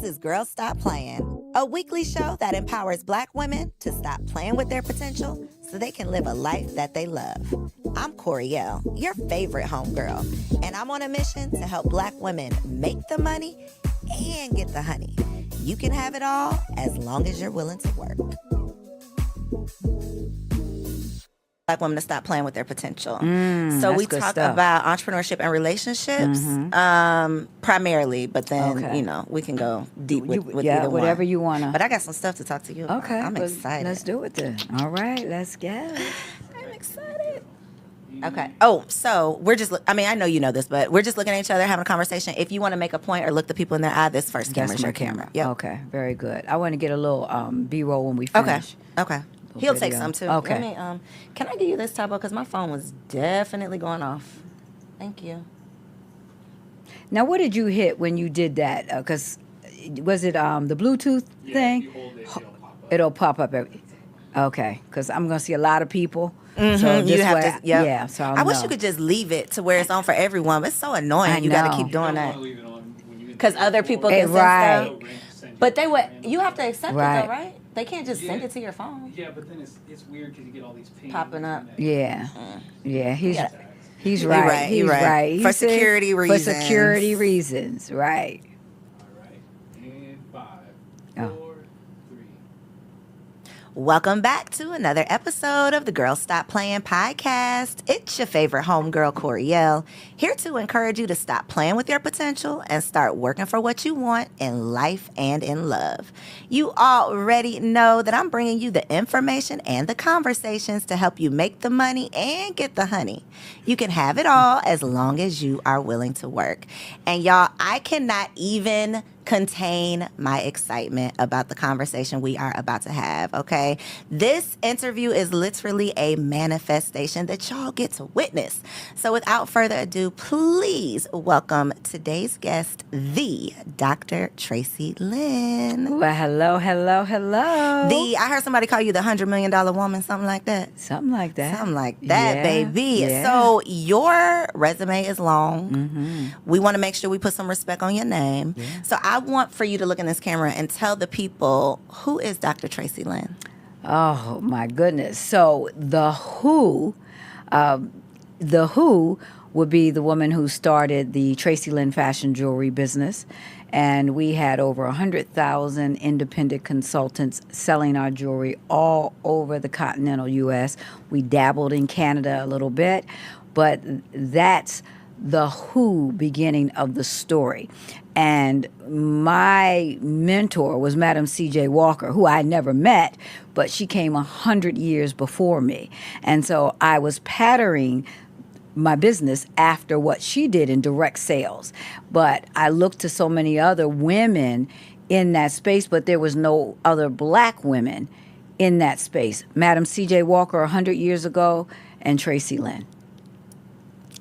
This is Girls Stop Playing, a weekly show that empowers Black women to stop playing with their potential so they can live a life that they love. I'm Coriel, your favorite homegirl, and I'm on a mission to help Black women make the money and get the honey. You can have it all as long as you're willing to work. Black women to stop playing with their potential. So we talk about entrepreneurship and relationships, primarily, but then, you know, we can go deep with either one. Whatever you want to. But I got some stuff to talk to you about. Okay. I'm excited. Let's do it then. All right, let's go. I'm excited. Okay. Oh, so we're just, I know you know this, but we're just looking at each other, having a conversation. If you want to make a point or look the people in their eye, this first camera is your camera. Yep. Okay, very good. I want to get a little B-roll when we finish. Okay. He'll take some too. Okay. Let me, can I give you this tablet? Because my phone was definitely going off. Thank you. Now, what did you hit when you did that? Because was it the Bluetooth thing? If you hold it, it'll pop up. Okay, because I'm going to see a lot of people. Mm-hmm. So you have to, yeah. So I wish you could just leave it to where it's on for everyone. But it's so annoying. You got to keep doing that. Because other people can send stuff. But you have to accept it though, right? They can't just send it to your phone. Yeah, but then it's weird because you get all these pings popping up. Yeah, he's He's right. He's right. For security reasons. For security reasons, right. All right. And 5, 4, 3. Welcome back to another episode of the Girl Stop Playing podcast. It's your favorite homegirl, Coriel, here to encourage you to stop playing with your potential and start working for what you want in life and in love. You already know that I'm bringing you the information and the conversations to help you make the money and get the honey. You can have it all as long as you are willing to work. And y'all, I cannot even contain my excitement about the conversation we are about to have, okay? This interview is literally a manifestation that y'all get to witness. So without further ado, please welcome today's guest, the Dr. Traci Lynn. Well, hello. I heard somebody call you the $100 million woman, something like that. Something like that, yeah, baby. Yeah. So your resume is long. We want to make sure we put some respect on your name. Yeah. So I want for you to look in this camera and tell the people, who is Dr. Traci Lynn? Oh, my goodness. So the Who would be the woman who started the Traci Lynn fashion jewelry business. And we had over 100,000 independent consultants selling our jewelry all over the continental U.S. We dabbled in Canada a little bit, but that's the who beginning of the story. And my mentor was Madam C.J. Walker, who I never met, but she came 100 years before me. And so I was patterning my business after what she did in direct sales. But I looked to so many other women in that space, but there was no other Black women in that space. Madam C.J. Walker 100 years ago and Traci Lynn.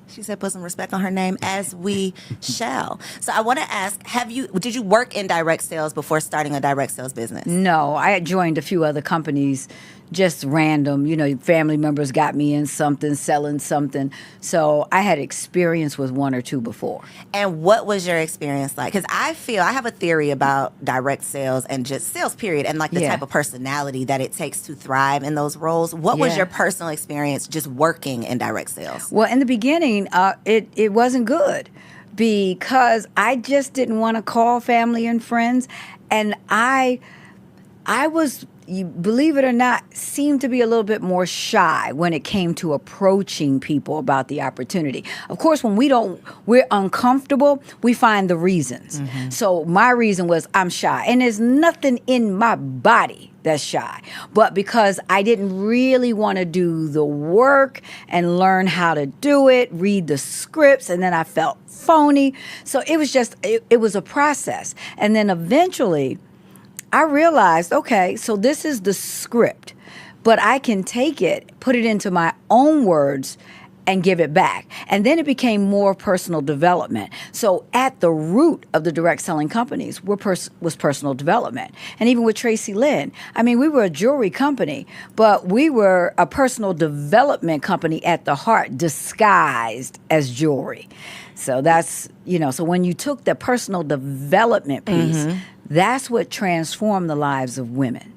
She said put some respect on her name, as we shall. So I want to ask, did you work in direct sales before starting a direct sales business? No, I had joined a few other companies, just random. You know, family members got me in something, selling something. So I had experience with one or two before. And what was your experience like? Because I have a theory about direct sales and just sales period and like the type of personality that it takes to thrive in those roles. What was your personal experience just working in direct sales? Well, in the beginning, it wasn't good because I just didn't want to call family and friends. And I was, you believe it or not, seemed to be a little bit more shy when it came to approaching people about the opportunity. Of course, when we're uncomfortable, we find the reasons. So my reason was I'm shy. And there's nothing in my body that's shy. But because I didn't really want to do the work and learn how to do it, read the scripts, and then I felt phony. So it was just, it was a process. And then eventually I realized, okay, so this is the script, but I can take it, put it into my own words, and give it back. And then it became more personal development. So at the root of the direct selling companies was personal development. And even with Traci Lynn, I mean, we were a jewelry company, but we were a personal development company at the heart, disguised as jewelry. So that's, so when you took the personal development piece, That's what transformed the lives of women.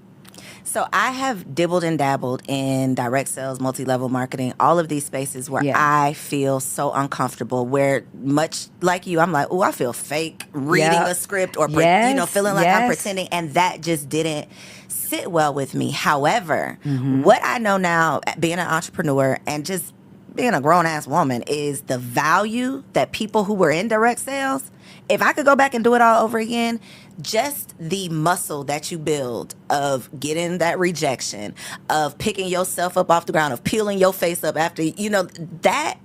So I have dibbled and dabbled in direct sales, multi-level marketing, all of these spaces where Yeah. I feel so uncomfortable, where much like you, I'm like, oh, I feel fake reading Yep. a script or, Yes, feeling like I'm yes. pretending. And that just didn't sit well with me. However, Mm-hmm. what I know now, being an entrepreneur and just being a grown-ass woman, is the value that people who were in direct sales, if I could go back and do it all over again, just the muscle that you build of getting that rejection, of picking yourself up off the ground, of peeling your face up after, that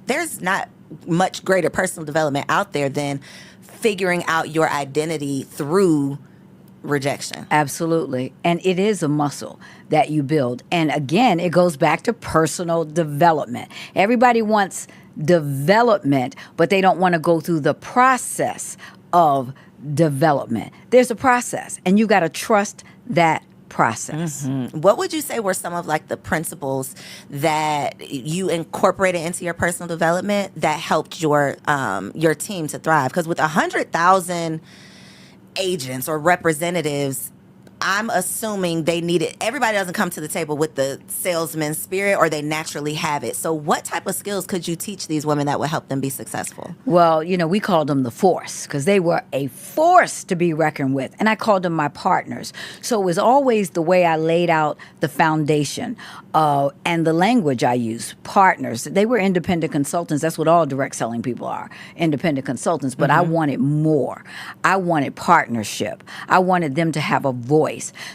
there's not much greater personal development out there than figuring out your identity through rejection. Absolutely. And it is a muscle that you build. And again, it goes back to personal development. Everybody wants development, but they don't want to go through the process of development. There's a process, and you got to trust that process. What would you say were some of like the principles that you incorporated into your personal development that helped your team to thrive? Because with 100,000 agents or representatives, I'm assuming everybody doesn't come to the table with the salesman spirit, or they naturally have it. So what type of skills could you teach these women that would help them be successful? Well, we called them the force because they were a force to be reckoned with. And I called them my partners. So it was always the way I laid out the foundation and the language I used. Partners. They were independent consultants. That's what all direct selling people are, independent consultants. But I wanted more. I wanted partnership. I wanted them to have a voice.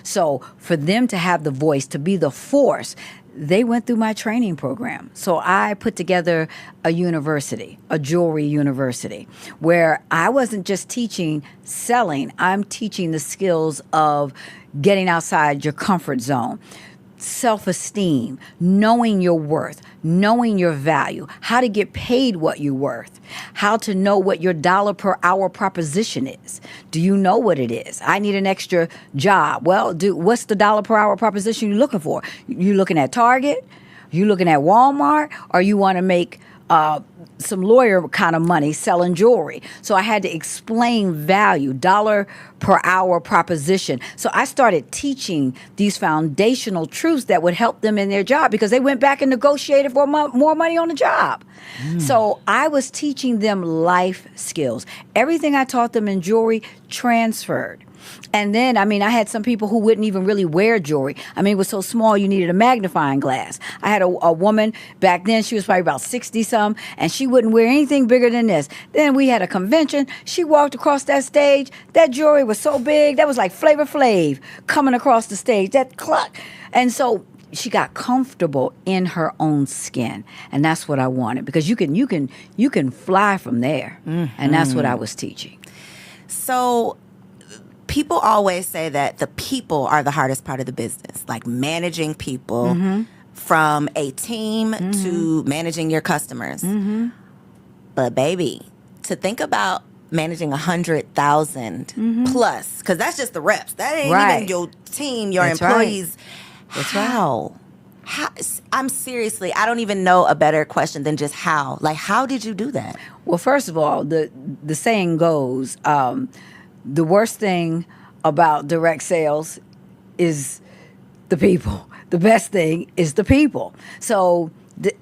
So for them to have the voice, to be the force, they went through my training program. So I put together a university, a jewelry university, where I wasn't just teaching selling. I'm teaching the skills of getting outside your comfort zone, self-esteem, knowing your worth, knowing your value, how to get paid what you're worth, how to know what your dollar per hour proposition is. Do you know what it is? I need an extra job. Well, what's the dollar per hour proposition you're looking for? You looking at Target? You looking at Walmart? Or you want to make some lawyer kind of money selling jewelry? So I had to explain value, dollar per hour proposition. So I started teaching these foundational truths that would help them in their job, because they went back and negotiated for more money on the job. So I was teaching them life skills. Everything I taught them in jewelry transferred. And then, I had some people who wouldn't even really wear jewelry. It was so small you needed a magnifying glass. I had a woman back then, she was probably about 60-some, and she wouldn't wear anything bigger than this. Then we had a convention. She walked across that stage. That jewelry was so big, that was like Flavor Flav coming across the stage, that clock. And so she got comfortable in her own skin. And that's what I wanted, because you can fly from there. And that's what I was teaching. So people always say that the people are the hardest part of the business, like managing people, from a team to managing your customers. But baby, to think about managing 100,000 plus, because that's just the reps. That ain't even your team, your employees. That's how? How? I'm seriously, I don't even know a better question than just how. Like, how did you do that? Well, first of all, the saying goes, the worst thing about direct sales is the people. The best thing is the people. So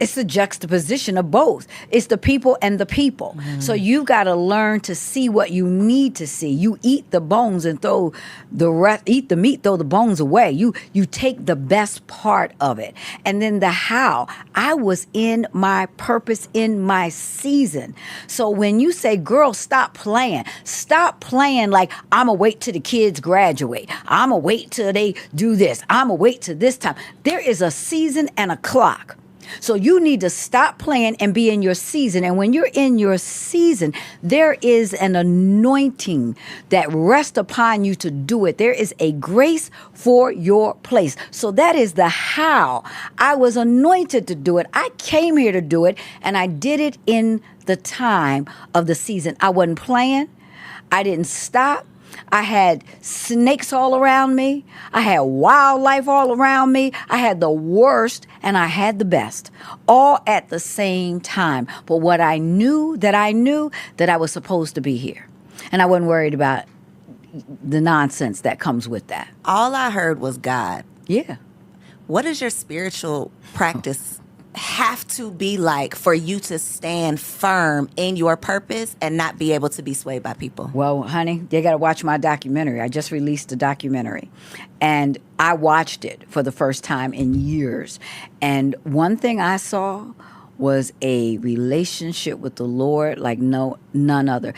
it's a juxtaposition of both. It's the people and the people. So you've got to learn to see what you need to see. You eat the bones and throw the rest. Eat the meat, throw the bones away. You take the best part of it. And then the how. I was in my purpose, in my season. So when you say, girl, stop playing like I'm going to wait till the kids graduate. I'm going to wait till they do this. I'm going to wait till this time. There is a season and a clock. So you need to stop playing and be in your season. And when you're in your season, there is an anointing that rests upon you to do it. There is a grace for your place. So that is the how. I was anointed to do it. I came here to do it, and I did it in the time of the season. I wasn't playing. I didn't stop. I had snakes all around me. I had wildlife all around me. I had the worst and I had the best, all at the same time. But what I knew that I was supposed to be here. And I wasn't worried about the nonsense that comes with that. All I heard was God. Yeah. What does your spiritual practice have to be like for you to stand firm in your purpose and not be able to be swayed by people? Well, honey, they got to watch my documentary. I just released a documentary, and I watched it for the first time in years. And one thing I saw was a relationship with the Lord like none other.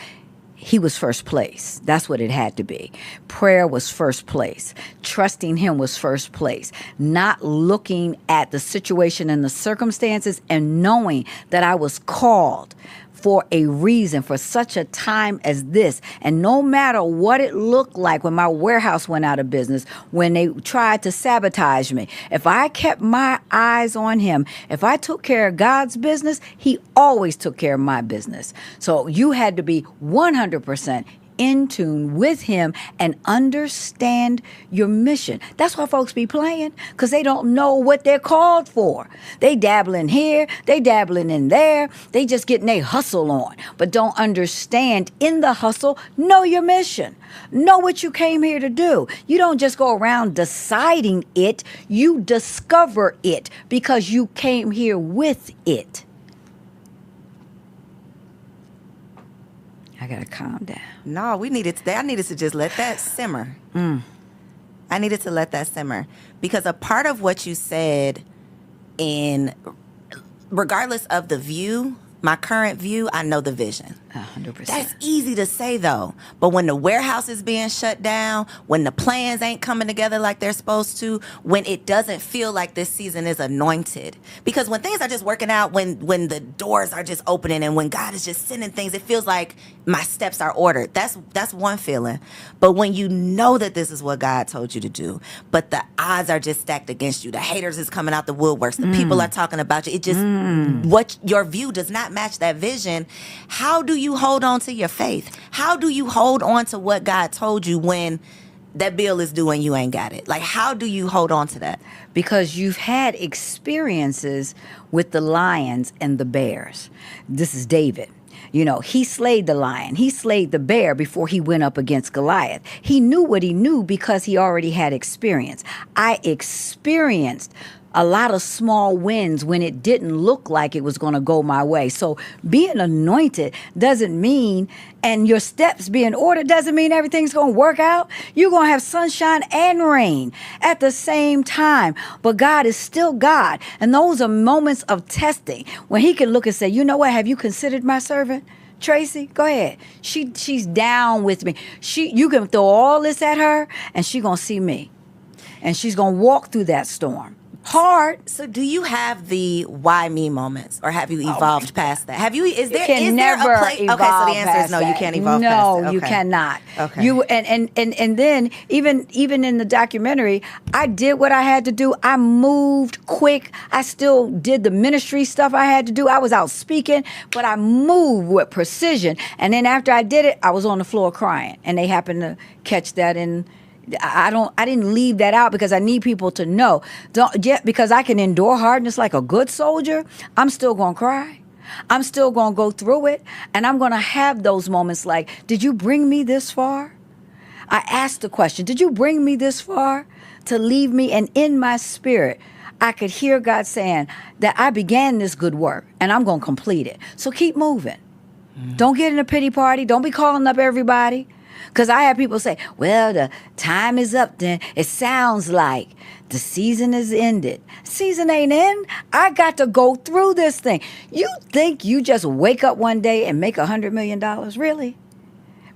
He was first place. That's what it had to be. Prayer was first place. Trusting him was first place. Not looking at the situation and the circumstances, and knowing that I was called for a reason, for such a time as this. And no matter what it looked like when my warehouse went out of business, when they tried to sabotage me, if I kept my eyes on him, if I took care of God's business, he always took care of my business. So you had to be 100% in tune with him and understand your mission. That's why folks be playing, because they don't know what they're called for. They dabbling here, they dabbling in there, they just getting their hustle on, but don't understand in the hustle, know your mission. Know what you came here to do. You don't just go around deciding it, you discover it because you came here with it. I gotta calm down. No, I needed to just let that simmer. I needed to let that simmer because a part of what you said, regardless of the view, my current view, I know the vision. 100%. That's easy to say though. But when the warehouse is being shut down, when the plans ain't coming together like they're supposed to, when it doesn't feel like this season is anointed. Because when things are just working out, when the doors are just opening and when God is just sending things, it feels like my steps are ordered. That's one feeling. But when you know that this is what God told you to do, but the odds are just stacked against you, the haters is coming out the woodworks, the people are talking about you, it just, what your view does not match that vision. How do you hold on to your faith? How do you hold on to what God told you when that bill is due and you ain't got it? Like, how do you hold on to that? Because you've had experiences with the lions and the bears. This is David. You know, he slayed the lion. He slayed the bear before he went up against Goliath. He knew what he knew because he already had experience. I experienced a lot of small wins when it didn't look like it was going to go my way. So being anointed doesn't mean, and your steps being ordered doesn't mean everything's going to work out. You're going to have sunshine and rain at the same time. But God is still God. And those are moments of testing when he can look and say, you know what, have you considered my servant? Tracy, go ahead. She's down with me. You can throw all this at her and she's going to see me. And she's going to walk through that storm. Hard. So do you have the why me moments, or have you evolved past that? Have you, is there never a place? Okay, so the answer is no, you can't evolve past it. No, you cannot. Okay. You and then even in the documentary, I did what I had to do. I moved quick. I still did the ministry stuff I had to do. I was out speaking, but I moved with precision. And then after I did it, I was on the floor crying, and they happened to catch that in. I didn't leave that out because I need people to know. Because I can endure hardness like a good soldier, I'm still going to cry. I'm still going to go through it. And I'm going to have those moments like, did you bring me this far? I asked the question, did you bring me this far to leave me? And in my spirit, I could hear God saying that I began this good work and I'm going to complete it. So keep moving. Don't get in a pity party. Don't be calling up everybody. Because I have people say, well, the time is up then. It sounds like the season is ended. Season ain't in. I got to go through this thing. You think you just wake up one day and make $100 million? Really?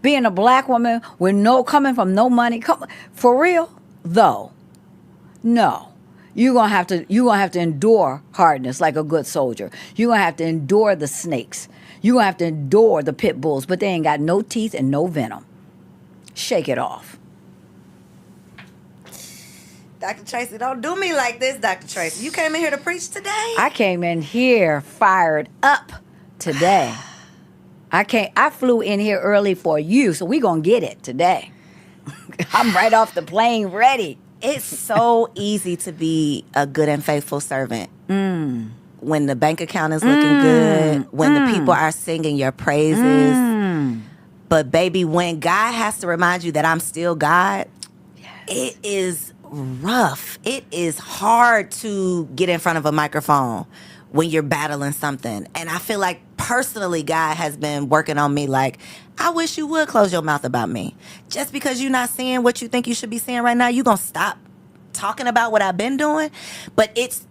Being a black woman with coming from no money, for real? Though, no. You're gonna have to endure hardness like a good soldier. You're gonna have to endure the snakes. You're gonna have to endure the pit bulls, but they ain't got no teeth and no venom. Shake it off. Dr. Tracy, don't do me like this, Dr. Tracy. You came in here to preach today? I came in here fired up today. I flew in here early for you, so we gonna get it today. I'm right off the plane ready. It's so easy to be a good and faithful servant. When the bank account is looking good, when the people are singing your praises. But baby, when God has to remind you that I'm still God, it is rough. It is hard to get in front of a microphone when you're battling something. And I feel like personally, God has been working on me like, I wish you would close your mouth about me. Just because you're not seeing what you think you should be seeing right now, you're going to stop talking about what I've been doing. But it's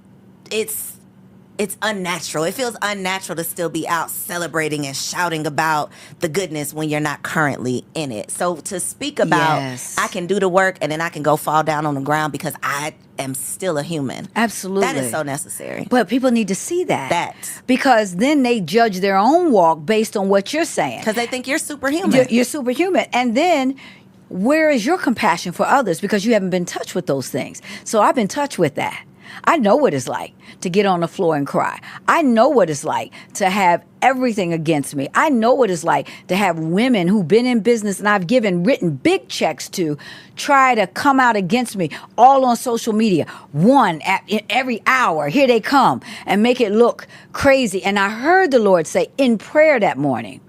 unnatural. It feels unnatural to still be out celebrating and shouting about the goodness when you're not currently in it. So to speak about, Yes. I can do the work and then I can go fall down on the ground because I am still a human. Absolutely. That is so necessary. But people need to see that. That. Because then they judge their own walk based on what you're saying. Because they think you're superhuman. You're superhuman. And then where is your compassion for others? Because you haven't been touched with those things. So I've been touched with that. I know what it's like to get on the floor and cry. I know what it's like to have everything against me. I know what it's like to have women who've been in business and I've written big checks to try to come out against me, all on social media. One in every hour, here they come and make it look crazy. And I heard the Lord say in prayer that morning,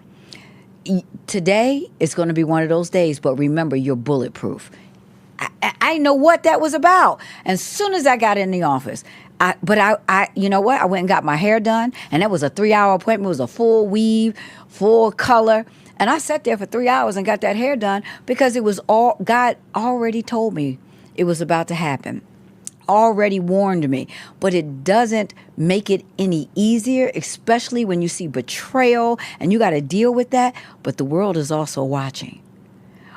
today is going to be one of those days, but remember, you're bulletproof. I know what that was about. And as soon as I got in the office, you know what? I went and got my hair done, and that was a 3-hour appointment. It was a full weave, full color. And I sat there for 3 hours and got that hair done because it was all, God already told me it was about to happen. Already warned me, but it doesn't make it any easier, especially when you see betrayal and you got to deal with that. But the world is also watching.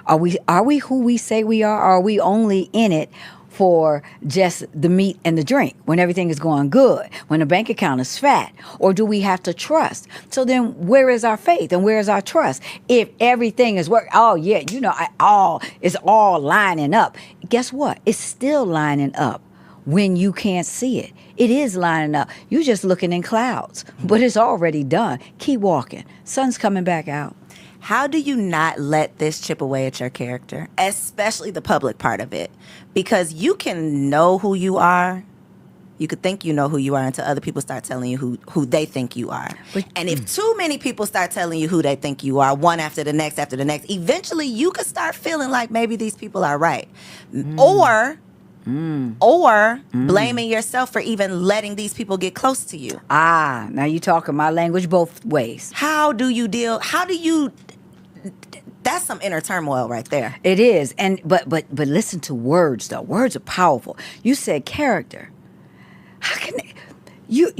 Are we who we say we are? Or are we only in it for just the meat and the drink when everything is going good, when the bank account is fat? Or do we have to trust? So then where is our faith and where is our trust? If everything is working, oh yeah, it's all lining up. Guess what? It's still lining up when you can't see it. It is lining up. You're just looking in clouds, but it's already done. Keep walking. Sun's coming back out. How do you not let this chip away at your character, especially the public part of it? Because you can know who you are. You could think you know who you are until other people start telling you who they think you are. And if too many people start telling you who they think you are, one after the next, eventually you could start feeling like maybe these people are right. Or blaming yourself for even letting these people get close to you. Now you're talking my language both ways. That's some inner turmoil right there. It is. And but listen to words though. Words are powerful. You said character. How can you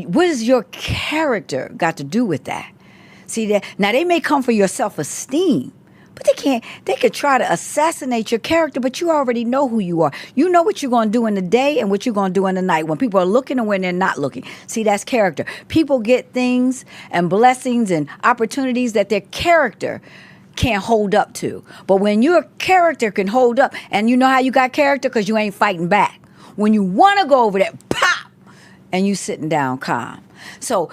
what has your character got to do with that? See that now they may come for your self-esteem, but they could try to assassinate your character, but you already know who you are. You know what you're going to do in the day and what you're going to do in the night when people are looking and when they're not looking. See, that's character. People get things and blessings and opportunities that their character can't hold up to. But when your character can hold up, and you know how you got character? Because you ain't fighting back. When you want to go over there, pop, and you sitting down calm. So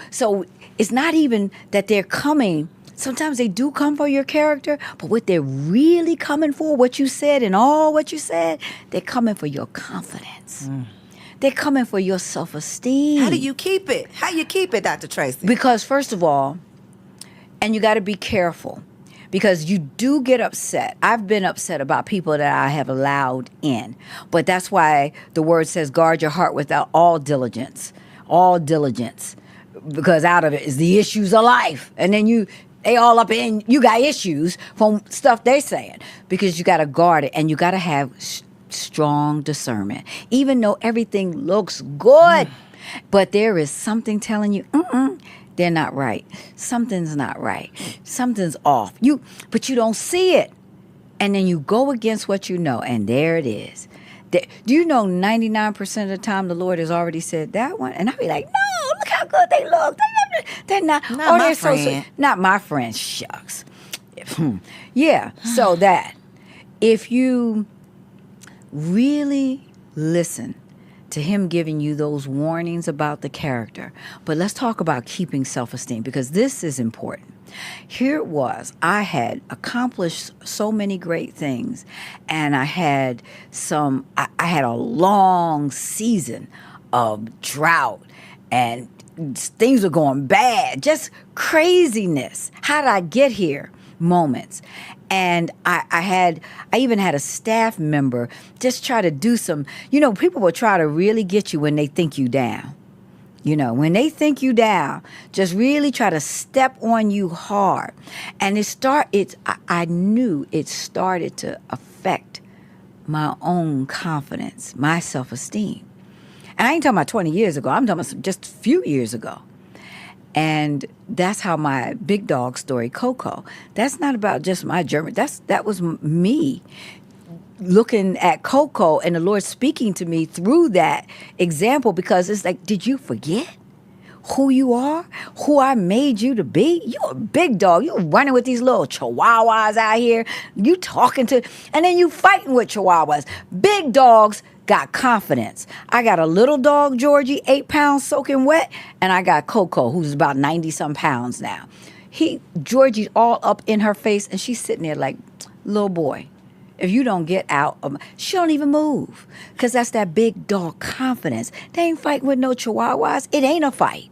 it's not even that they're coming. Sometimes they do come for your character, but what they're really coming for, what you said and all what you said, they're coming for your confidence. They're coming for your self-esteem. How do you keep it? How you keep it, Dr. Tracy? Because first of all, and you got to be careful, because you do get upset. I've been upset about people that I have allowed in, but that's why the word says guard your heart without all diligence, because out of it is the issues of life. And then they all up in, you got issues from stuff they saying, because you got to guard it and you got to have strong discernment. Even though everything looks good, but there is something telling you, they're not right. Something's not right. Something's off. But you don't see it. And then you go against what you know, and there it is. Do you know 99% of the time the Lord has already said that one? And I'll be like, no, look how good they look. They're not my friend. Not my friend. Shucks. Yeah, so that if you really listen to him giving you those warnings about the character. But let's talk about keeping self-esteem, because this is important. Here it was. I had accomplished so many great things, and I had a long season of drought, and things were going bad, just craziness. How did I get here? moments. And I even had a staff member just try to do some, people will try to really get you when they think you down. When they think you down, just really try to step on you hard. And I knew it started to affect my own confidence, my self-esteem. And I ain't talking about 20 years ago. I'm talking about just a few years ago. And that's how my big dog story, Coco, that's not about just my journey. That was me looking at Coco and the Lord speaking to me through that example, because it's like, did you forget who you are, who I made you to be? You a big dog. You running with these little chihuahuas out here. You talking to, and then you fighting with chihuahuas. Big dogs got confidence. I got a little dog, Georgie, 8 pounds soaking wet, and I got Coco, who's about 90-some pounds now. Georgie's all up in her face, and she's sitting there like, little boy, if you don't get out of she don't even move, because that's that big dog confidence. They ain't fighting with no chihuahuas. It ain't a fight.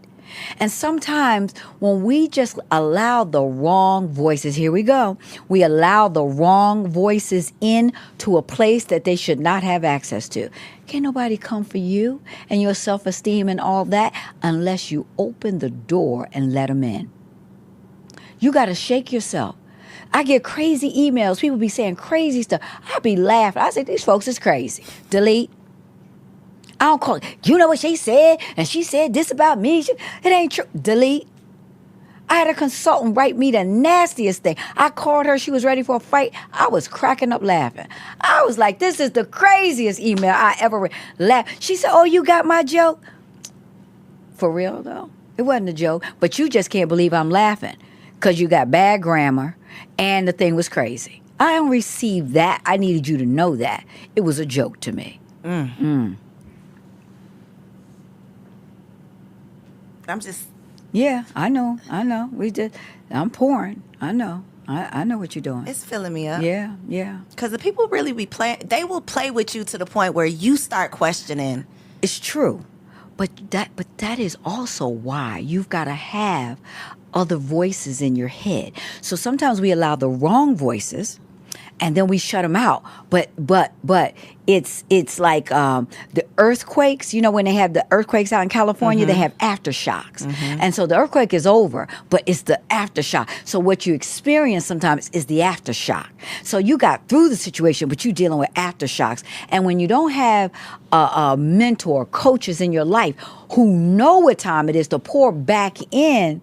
And sometimes when we just allow the wrong voices, here we go, we allow the wrong voices in to a place that they should not have access to. Can't nobody come for you and your self-esteem and all that unless you open the door and let them in. You got to shake yourself. I get crazy emails. People be saying crazy stuff. I be laughing. I say, these folks is crazy. Delete. I don't call it. You know what she said? And she said this about me. It ain't true. Delete. I had a consultant write me the nastiest thing. I called her. She was ready for a fight. I was cracking up laughing. I was like, this is the craziest email I ever read. She said, oh, you got my joke? For real, though? It wasn't a joke. But you just can't believe I'm laughing because you got bad grammar. And the thing was crazy. I don't receive that. I needed you to know that. It was a joke to me. I'm just... Yeah, I know. I'm pouring. I know what you're doing. It's filling me up. Yeah. Because the people really be playing... They will play with you to the point where you start questioning. It's true. But that is also why you've got to have other voices in your head. So sometimes we allow the wrong voices and then we shut them out. But it's like the earthquakes. When they have the earthquakes out in California, they have aftershocks. And so the earthquake is over, but it's the aftershock. So what you experience sometimes is the aftershock. So you got through the situation, but you're dealing with aftershocks. And when you don't have a mentor, coaches in your life who know what time it is to pour back in,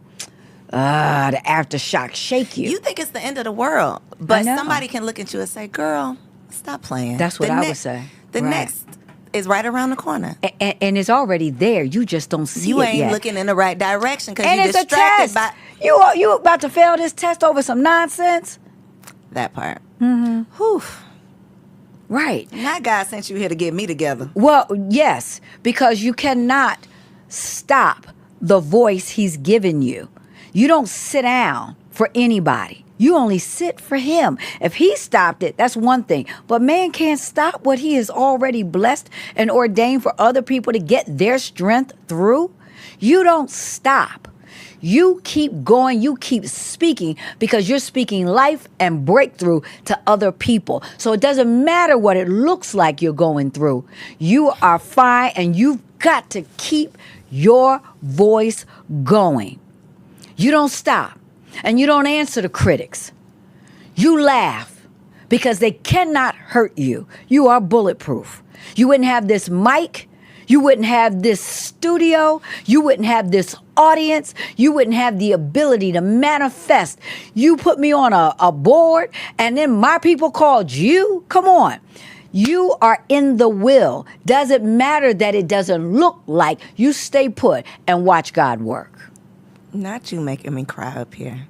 the aftershock shake you. You think it's the end of the world, but somebody can look at you and say, girl, stop playing. That's what I would say. The next is right around the corner. And it's already there. You just don't see it yet. You ain't looking in the right direction because you're distracted by... You about to fail this test over some nonsense? That part. Whew. Right. Not God sent you here to get me together. Well, yes, because you cannot stop the voice he's given you. You don't sit down for anybody. You only sit for him. If he stopped it, that's one thing. But man can't stop what he has already blessed and ordained for other people to get their strength through. You don't stop. You keep going. You keep speaking because you're speaking life and breakthrough to other people. So it doesn't matter what it looks like you're going through. You are fine, and you've got to keep your voice going. You don't stop, and you don't answer the critics. You laugh because they cannot hurt you. You are bulletproof. You wouldn't have this mic. You wouldn't have this studio. You wouldn't have this audience. You wouldn't have the ability to manifest. You put me on a board, and then my people called you. Come on. You are in the will. Doesn't matter that it doesn't look like. You stay put and watch God work. Not you making me cry up here.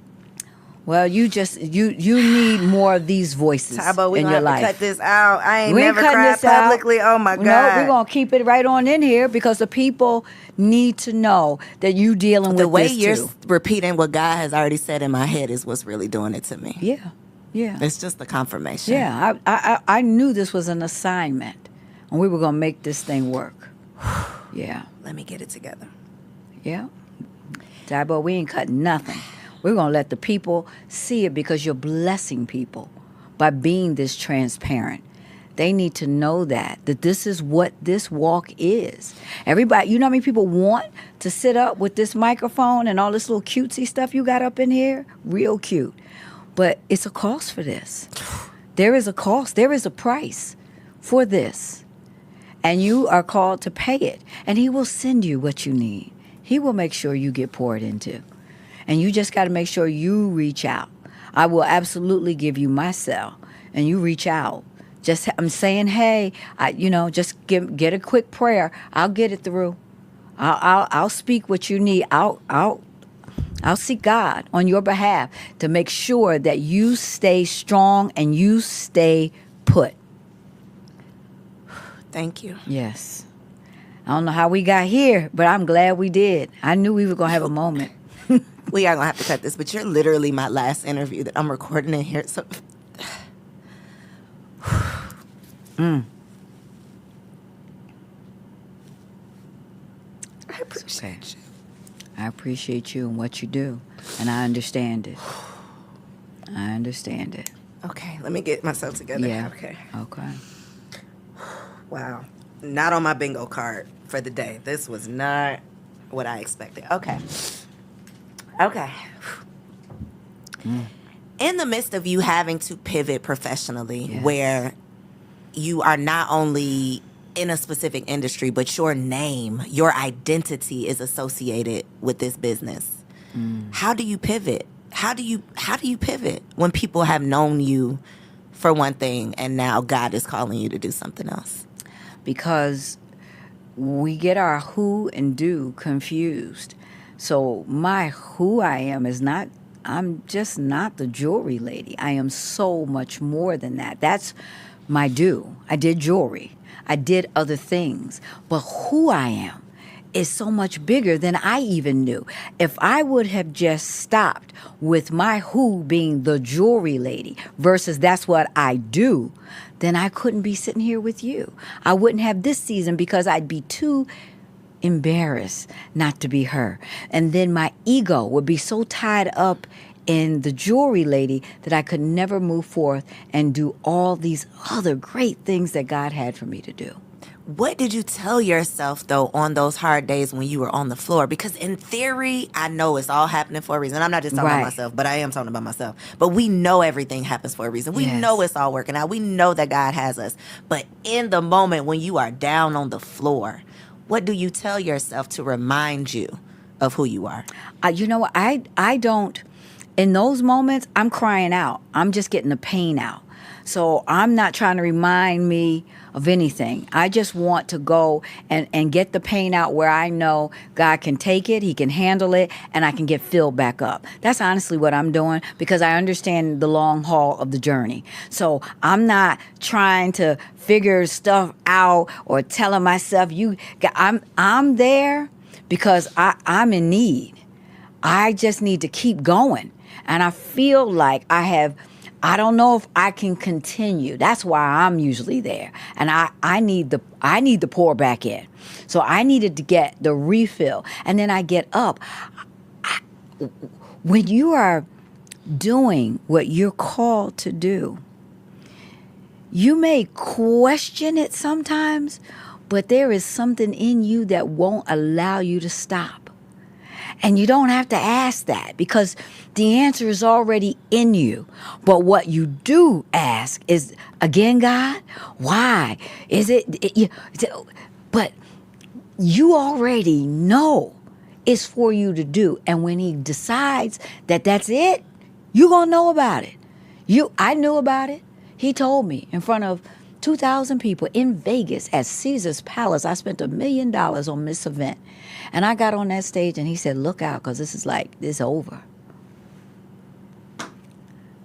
Well, you need more of these voices in your life. Cut this out. I ain't never cried publicly. Oh my God. No, we're gonna keep it right on in here because the people need to know that you dealing with this too. The way you're repeating what God has already said in my head is what's really doing it to me. Yeah. It's just the confirmation. Yeah, I knew this was an assignment, and we were gonna make this thing work. Yeah. Let me get it together. Yeah. But we ain't cutting nothing. We're going to let the people see it because you're blessing people by being this transparent. They need to know that this is what this walk is. Everybody, you know how many people want to sit up with this microphone and all this little cutesy stuff you got up in here? Real cute. But it's a cost for this. There is a cost. There is a price for this. And you are called to pay it. And he will send you what you need. He will make sure you get poured into. And you just got to make sure you reach out. I will absolutely give you my cell. And you reach out. I'm saying, hey, just get a quick prayer. I'll get it through. I'll speak what you need. I'll seek God on your behalf to make sure that you stay strong and you stay put. Thank you. Yes. I don't know how we got here, but I'm glad we did. I knew we were going to have a moment. We are going to have to cut this, but you're literally my last interview that I'm recording in here. So, I appreciate you. I appreciate you and what you do, and I understand it. I understand it. Okay, let me get myself together. Yeah. Okay. Wow. Not on my bingo card for the day. This was not what I expected. Okay. In the midst of you having to pivot professionally, Yes. where you are not only in a specific industry, but your name, your identity is associated with this business. How do you pivot? How do you pivot when people have known you for one thing and now God is calling you to do something else? Because we get our who and do confused. So my who I am is not, I'm just not the jewelry lady. I am so much more than that. That's my do. I did jewelry. I did other things. But who I am is so much bigger than I even knew. If I would have just stopped with my who being the jewelry lady versus that's what I do, then I couldn't be sitting here with you. I wouldn't have this season because I'd be too embarrassed not to be her. And then my ego would be so tied up in the jewelry lady that I could never move forth and do all these other great things that God had for me to do. What did you tell yourself, though, on those hard days when you were on the floor? Because in theory, I know it's all happening for a reason. I'm not just talking about myself, but I am talking about myself. But we know everything happens for a reason. We know it's all working out. We know that God has us. But in the moment when you are down on the floor, what do you tell yourself to remind you of who you are? You know what? I don't. In those moments, I'm crying out. I'm just getting the pain out. So I'm not trying to remind me of anything. I just want to go and get the pain out where I know God can take it, he can handle it, and I can get filled back up. That's honestly what I'm doing because I understand the long haul of the journey. So I'm not trying to figure stuff out or telling myself, I'm there because I'm in need. I just need to keep going. And I feel like I don't know if I can continue. That's why I'm usually there. And I need the pour back in. So I needed to get the refill. And then I get up. When you are doing what you're called to do, you may question it sometimes, but there is something in you that won't allow you to stop. And you don't have to ask that because the answer is already in you. But what you do ask is, again, God, why? But you already know it's for you to do. And when he decides that that's it, you're going to know about it. I knew about it. He told me in front of 2,000 people in Vegas at Caesar's Palace. I spent $1 million on this event. And I got on that stage and he said, look out, because this over.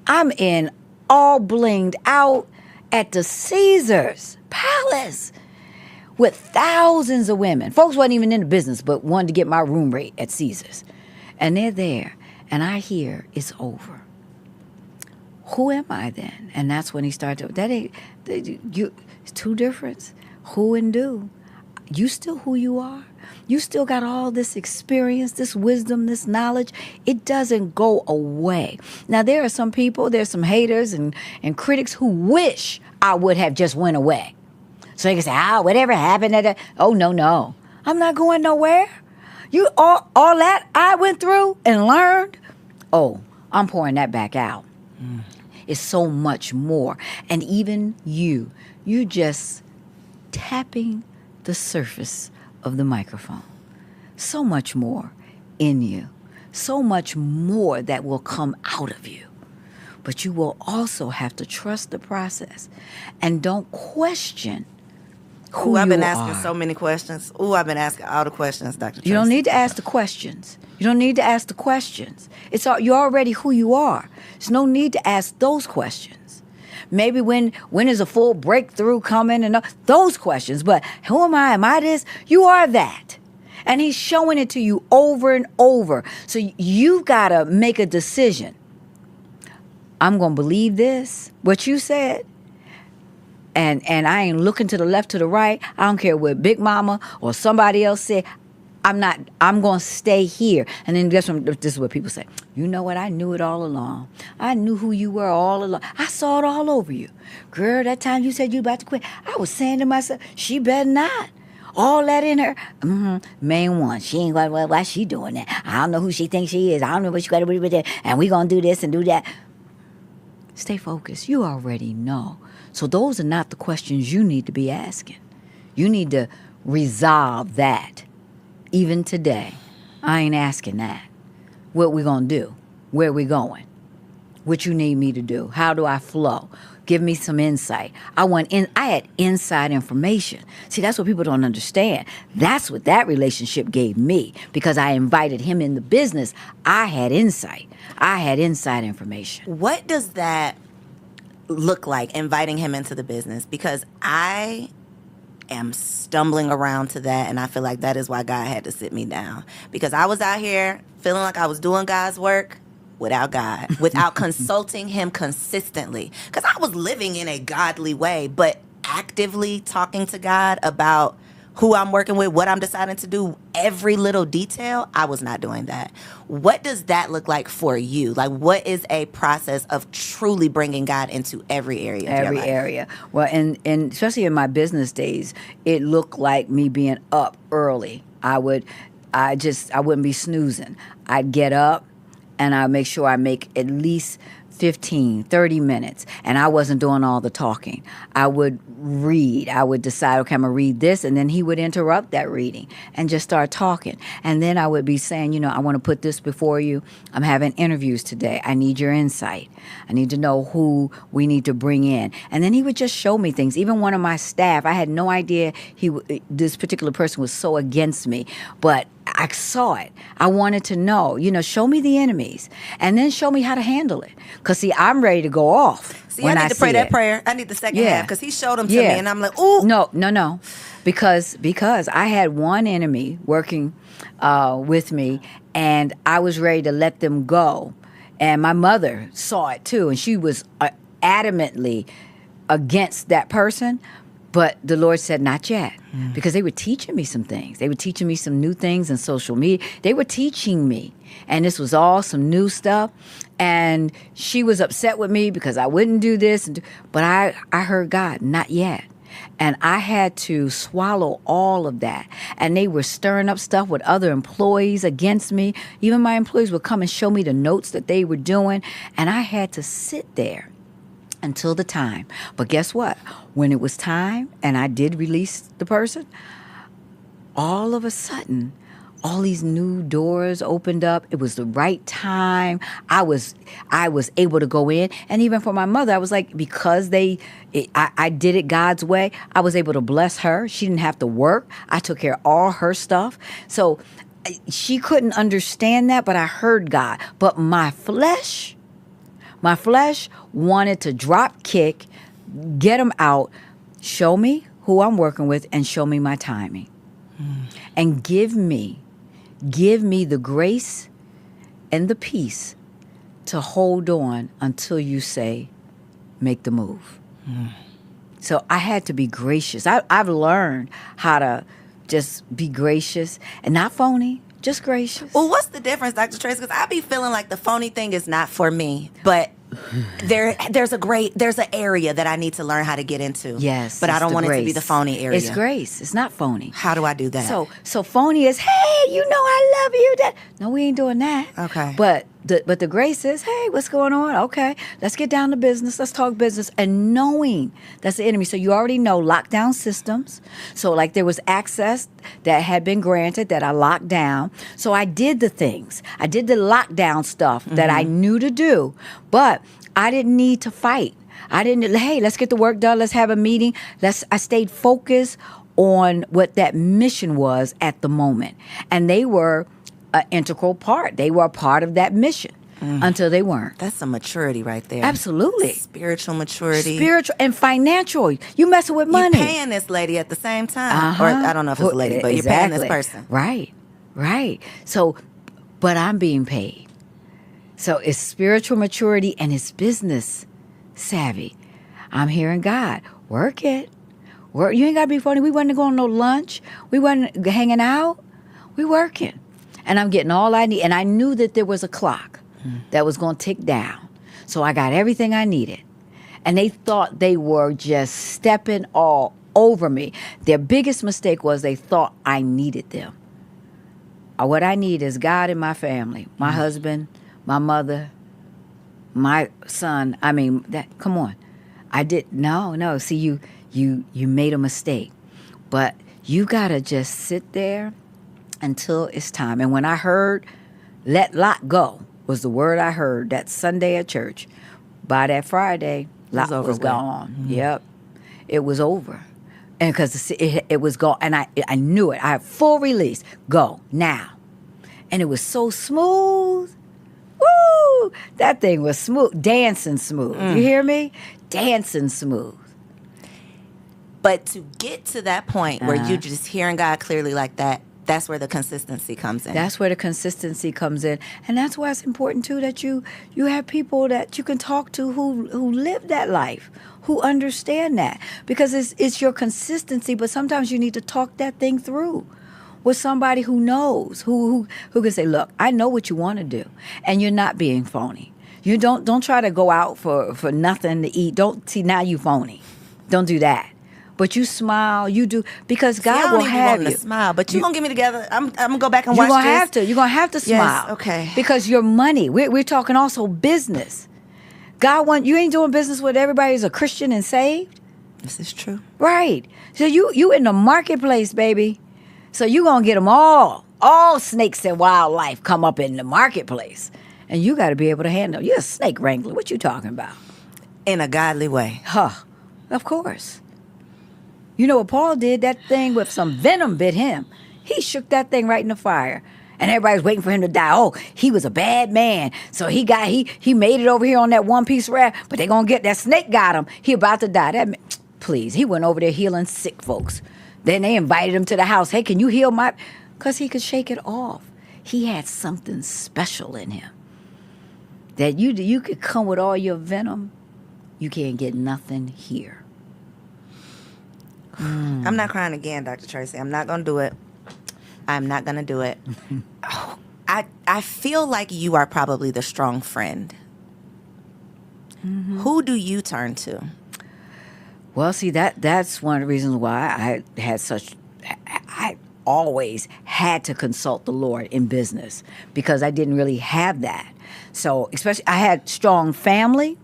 I'm in all blinged out at the Caesar's Palace with thousands of women. Folks wasn't even in the business, but wanted to get my room rate at Caesar's. And they're there. And I hear it's over. Who am I then? And that's when he started. It's two difference. Who and do. you still who you are. You still got all this experience, this wisdom, this knowledge. It doesn't go away. Now, there are some people, there's some haters and critics who wish I would have just went away. So they can say, whatever happened at that. Oh, no. I'm not going nowhere. You all that I went through and learned, I'm pouring that back out. It's so much more. And even you just tapping the surface of the microphone. So much more in you. So much more that will come out of you. But you will also have to trust the process. And don't question who you are. I've been asking so many questions. I've been asking all the questions, Dr. Traci. You don't need to ask the questions. You don't need to ask the questions. You're already who you are. There's no need to ask those questions. Maybe when is a full breakthrough coming and those questions. But who am I? Am I this? You are that. And he's showing it to you over and over. So you've got to make a decision. I'm going to believe this, what you said. And I ain't looking to the left, to the right. I don't care what Big Mama or somebody else said. I'm going to stay here. And then this is what people say. You know what? I knew it all along. I knew who you were all along. I saw it all over you. Girl, that time you said you about to quit, I was saying to myself, she better not. All that in her. Main one. She ain't going, why she doing that? I don't know who she thinks she is. I don't know what she got to do with that. And we going to do this and do that. Stay focused. You already know. So those are not the questions you need to be asking. You need to resolve that. Even today, I ain't asking that. What we gonna do? Where we going? What you need me to do? How do I flow? Give me some insight. I had inside information. See, that's what people don't understand. That's what that relationship gave me because I invited him in the business. I had insight. I had inside information. What does that look like, inviting him into the business? Because I am stumbling around to that, and I feel like that is why God had to sit me down, because I was out here feeling like I was doing God's work without God, without consulting him consistently, because I was living in a godly way, but actively talking to God about who I'm working with, what I'm deciding to do, every little detail. I was not doing that. What does that look like for you? Like, what is a process of truly bringing God into every area of your life? Every area. Well, and especially in my business days, it looked like me being up early. I wouldn't be snoozing. I'd get up and I'd make sure I make at least 15, 30 minutes. And I wasn't doing all the talking. I would read. I would decide, okay, I'm going to read this. And then he would interrupt that reading and just start talking. And then I would be saying, I want to put this before you. I'm having interviews today. I need your insight. I need to know who we need to bring in. And then he would just show me things. Even one of my staff, I had no idea this particular person was so against me. But I saw it. I wanted to know, show me the enemies and then show me how to handle it. Because, see, I'm ready to go off. See, I need to pray that prayer. I need the second half because he showed them to me and I'm like, ooh. No. Because I had one enemy working with me and I was ready to let them go. And my mother saw it too. And she was adamantly against that person. But the Lord said, not yet, because they were teaching me some things. They were teaching me some new things in social media. They were teaching me, and this was all some new stuff. And she was upset with me because I wouldn't do this. But I heard God, not yet. And I had to swallow all of that. And they were stirring up stuff with other employees against me. Even my employees would come and show me the notes that they were doing. And I had to sit there until the time. But guess what? When it was time and I did release the person, all of a sudden, all these new doors opened up. It was the right time. I was able to go in. And even for my mother, I was like, because I did it God's way, I was able to bless her. She didn't have to work. I took care of all her stuff. So she couldn't understand that, but I heard God. But my flesh wanted to drop kick, get them out, show me who I'm working with, and show me my timing. And give me the grace and the peace to hold on until you say, make the move. So I had to be gracious. I've learned how to just be gracious and not phony, just gracious. Well, what's the difference, Dr. Tracy? Because I be feeling like the phony thing is not for me, but there's an area that I need to learn how to get into. Yes, but I it's don't the want it to be grace. the phony area. It's grace. It's not phony. How do I do that? So phony is, hey, you know I love you. That no, we ain't doing that. Okay. But the grace is, hey, what's going on? Okay, let's get down to business. Let's talk business. And knowing that's the enemy. So you already know lockdown systems. So like there was access that had been granted that I locked down. So I did the things. I did the lockdown stuff that I knew to do. But I didn't need to fight. I didn't, hey, let's get the work done. Let's have a meeting. I stayed focused on what that mission was at the moment. And they were an integral part. They were a part of that mission until they weren't. That's some maturity right there. Absolutely. Spiritual maturity. Spiritual and financial. You messing with money. You're paying this lady at the same time. Or I don't know if it's a lady, but you're paying this person. Right. So, but I'm being paid. So it's spiritual maturity and it's business savvy. I'm hearing God. Work it. You ain't got to be funny. We wasn't going to no lunch. We wasn't hanging out. We working. And I'm getting all I need. And I knew that there was a clock that was going to tick down. So I got everything I needed. And they thought they were just stepping all over me. Their biggest mistake was they thought I needed them. What I need is God in my family, my husband, my mother, my son. I mean, come on. No. See, you made a mistake. But you got to just sit there until it's time. And when I heard, let Lot go, was the word I heard that Sunday at church. By that Friday, Lot was gone. Mm-hmm. Yep. It was over. And because it was gone. And I knew it. I had full release. Go, now. And it was so smooth. Woo! That thing was smooth. Dancing smooth. You hear me? Dancing smooth. But to get to that point where you're just hearing God clearly like that, that's where the consistency comes in. That's where the consistency comes in. And that's why it's important, too, that you have people that you can talk to who live that life, who understand that. Because it's your consistency, but sometimes you need to talk that thing through with somebody who knows, who can say, look, I know what you want to do, and you're not being phony. You don't try to go out for nothing to eat. Don't see, now you phony. Don't do that. But you smile, you do, because God will have you. To smile, but you're going to get me together. I'm going to go back and watch this. You're going to have to smile. Yes, okay. Because your money, we're talking also business. God you ain't doing business with everybody who's a Christian and saved. This is true. Right. So you in the marketplace, baby. So you going to get them all snakes and wildlife come up in the marketplace. And you got to be able to handle. You're a snake wrangler. What you talking about? In a godly way. Of course. You know what Paul did? That thing with some venom bit him. He shook that thing right in the fire. And everybody's waiting for him to die. Oh, he was a bad man. So he made it over here on that one piece raft, but they going to get that snake got him. He about to die. Please, he went over there healing sick folks. Then they invited him to the house. Hey, can you heal my... Because he could shake it off. He had something special in him. That you could come with all your venom. You can't get nothing here. I'm not crying again, Dr. Tracy. I'm not going to do it. I'm not going to do it. I feel like you are probably the strong friend. Who do you turn to? Well, see, that's one of the reasons why I always had to consult the Lord in business, because I didn't really have that. So, especially, I had strong family,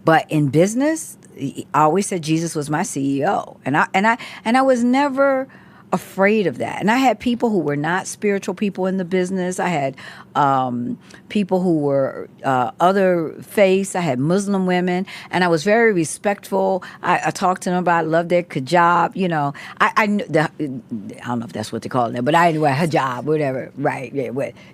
but in business, I always said Jesus was my CEO, and I was never afraid of that. And I had people who were not spiritual people in the business. I had people who were other faiths. I had Muslim women, and I was very respectful. I talked to them about, love their hijab. You know, I knew I don't know if that's what they call it, but anyway, hijab, whatever. Right?